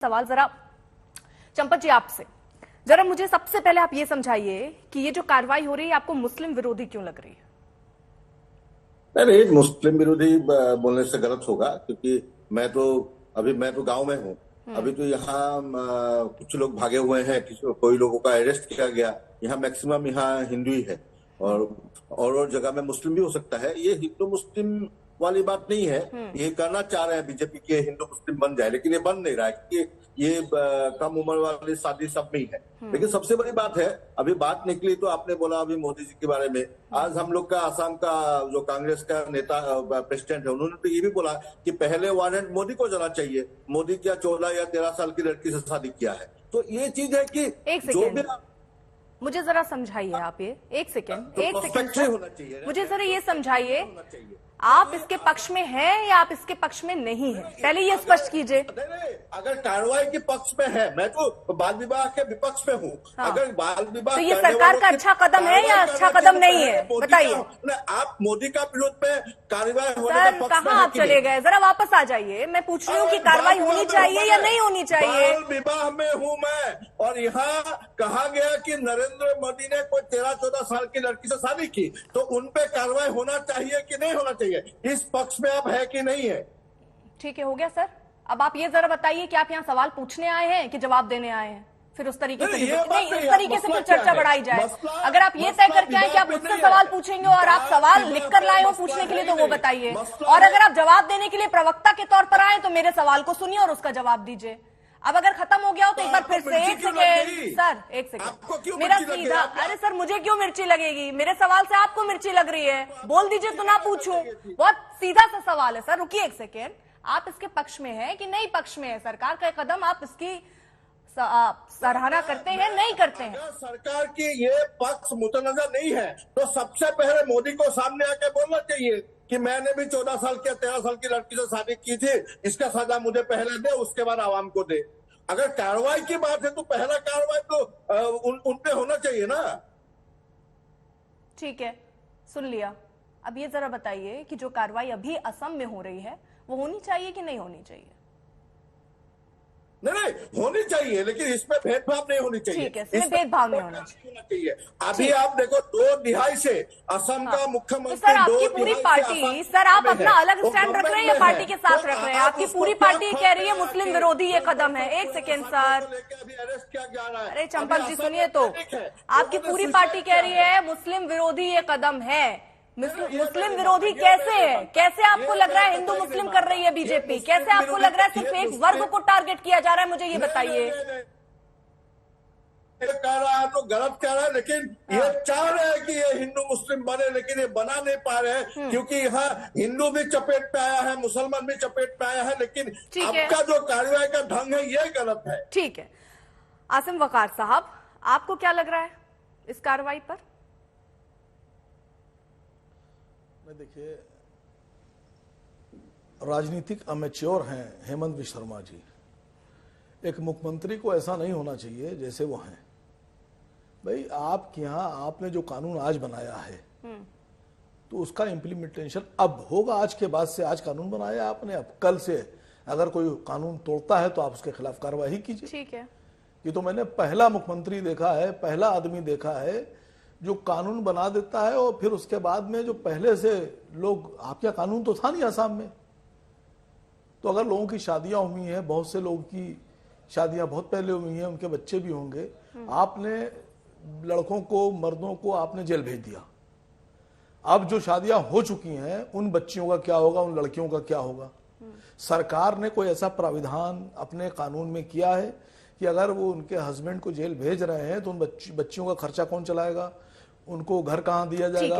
सवाल जरा चंपत जी आपसे, जरा मुझे सबसे पहले आप ये समझाइए कि ये जो कार्रवाई हो रही है आपको मुस्लिम विरोधी क्यों लग रही है? नहीं, मुस्लिम विरोधी बोलने से गलत होगा, क्योंकि मैं तो गांव में हूँ। अभी तो यहाँ कुछ लोग भागे हुए हैं, कोई लोगों का अरेस्ट किया गया। यहाँ मैक्सिमम यहाँ हिंदू ही है, और जगह में मुस्लिम भी हो सकता है। ये हिंदू मुस्लिम वाली बात नहीं है। ये करना चाह रहे हैं बीजेपी के हिंदू मुस्लिम बन जाए, लेकिन ये बन नहीं रहा है, क्योंकि ये कम उम्र वाली शादी सब में ही है। लेकिन सबसे बड़ी बात है, अभी बात निकली तो आपने बोला अभी मोदी जी के बारे में। आज हम लोग का आसाम का जो कांग्रेस का नेता प्रेसिडेंट है, उन्होंने तो ये भी बोला कि पहले वारंट मोदी को जाना चाहिए। मोदी क्या 14 या 13 साल की लड़की से शादी किया है? तो ये चीज है कि जो भी मुझे जरा समझाइए आप ये एक सेकेंड होना चाहिए। मुझे जरा ये समझाइए, आप इसके पक्ष में हैं या आप इसके पक्ष में नहीं हैं? पहले ये स्पष्ट कीजिए। अगर कार्रवाई के पक्ष में है, मैं तो बाल विवाह के विपक्ष में हूँ। हाँ। अगर बाल विवाह तो ये सरकार का अच्छा कदम है या अच्छा कदम नहीं है, बताइए। आप मोदी का विरोध पे कार्रवाई होने सर कहाँ आप चले गए? जरा वापस आ जाइए। मैं पूछ रही हूँ कि कार्रवाई होनी चाहिए या नहीं होनी चाहिए। बाल विवाह में हूँ मैं, और यहाँ कहा गया कि नरेंद्र मोदी ने कोई 13-14 साल की लड़की से शादी की, तो उन पे कार्रवाई होना चाहिए कि नहीं होना चाहिए? इस पक्ष में आप है कि नहीं है? ठीक है, हो गया सर। अब आप ये जरा बताइए कि आप यहाँ सवाल पूछने आए हैं कि जवाब देने आए हैं? फिर उस तरीके से नहीं, इस तरीके से फिर चर्चा बढ़ाई जाए। अगर आप ये तय करके आए कि आप मुझसे सवाल पूछेंगे और आप सवाल लिखकर लाए हो पूछने के लिए, तो वो बताइए। और अगर आप जवाब देने के लिए प्रवक्ता के तौर पर आए तो मेरे सवाल को सुनिए और उसका जवाब दीजिए। अब अगर खत्म हो गया हो तो एक बार फिर से एक सेकेंड सर, एक सेकेंड मेरा सीधा। अरे सर, मुझे क्यों मिर्ची लगेगी? मेरे सवाल से आपको मिर्ची लग रही है, बोल दीजिए तो ना पूछूं। बहुत सीधा सा सवाल है सर। रुकिए एक सेकेंड, आप इसके पक्ष में है कि नहीं पक्ष में है? सरकार का कदम आप इसकी सराहना करते हैं नहीं करते हैं? सरकार की ये पक्ष मुतनजर नहीं है तो सबसे पहले मोदी को सामने आके बोलना चाहिए कि मैंने भी 14 साल की 13 साल की लड़की से शादी की थी, इसका सजा मुझे पहले दे, उसके बाद आवाम को दे। अगर कार्रवाई की बात है तो पहला कार्रवाई तो उन पे होना चाहिए ना। ठीक है, सुन लिया। अब ये जरा बताइए कि जो कार्रवाई अभी असम में हो रही है वो होनी चाहिए कि नहीं होनी चाहिए? नहीं, होनी चाहिए, लेकिन इसमें भेदभाव नहीं होनी चाहिए। ठीक है, इसमें भेदभाव नहीं होना चाहिए। अभी आप देखो 2 दिहाई से असम का मुख्यमंत्री, सर आपकी पूरी पार्टी, सर आप अपना अलग स्टैंड रख रहे हैं या पार्टी के साथ रख रहे हैं? आपकी पूरी पार्टी कह रही है मुस्लिम विरोधी ये कदम है। एक सेकेंड सर, अरे चंपक जी सुनिए तो, आपकी पूरी पार्टी कह रही है मुस्लिम विरोधी ये कदम है। मुस्लिम विरोधी कैसे है? कैसे आपको लग रहा है हिंदू मुस्लिम कर रही है बीजेपी? कैसे आपको लग रहा है सिर्फ एक वर्ग को टारगेट किया जा रहा है? मुझे ये बताइए। कह रहा है तो गलत कह रहा है, लेकिन ये चाह रहे हैं कि ये हिंदू मुस्लिम बने, लेकिन ये बना नहीं पा रहे हैं, क्योंकि यहाँ हिंदू भी चपेट पे आया है, मुसलमान भी चपेट पे आया है, लेकिन आपका जो कार्रवाई का ढंग है ये गलत है। ठीक है, आसिम वकार साहब, आपको क्या लग रहा है इस कार्रवाई पर? देखिए, राजनीतिक अमेच्योर हैं हेमंत विश्व शर्मा जी। एक मुख्यमंत्री को ऐसा नहीं होना चाहिए जैसे वो हैं। भाई आपके यहाँ आपने जो कानून आज बनाया है तो उसका इम्प्लीमेंटेशन अब होगा। आज के बाद से, आज कानून बनाया आपने, अब कल से अगर कोई कानून तोड़ता है तो आप उसके खिलाफ कार्रवाई कीजिए। ठीक है, ये तो मैंने पहला मुख्यमंत्री देखा है, पहला आदमी देखा है जो कानून बना देता है और फिर उसके बाद में जो पहले से लोग, आपका कानून तो था नहीं आसाम में, तो अगर लोगों की शादियां हुई हैं, बहुत से लोगों की शादियां बहुत पहले हुई हैं, उनके बच्चे भी होंगे, आपने लड़कों को, मर्दों को आपने जेल भेज दिया। अब जो शादियां हो चुकी हैं उन बच्चियों का क्या होगा, उन लड़कियों का क्या होगा? सरकार ने कोई ऐसा प्राविधान अपने कानून में किया है कि अगर वो उनके हस्बैंड को जेल भेज रहे हैं तो उन बच्चियों का खर्चा कौन चलाएगा? उनको घर कहां दिया जाएगा?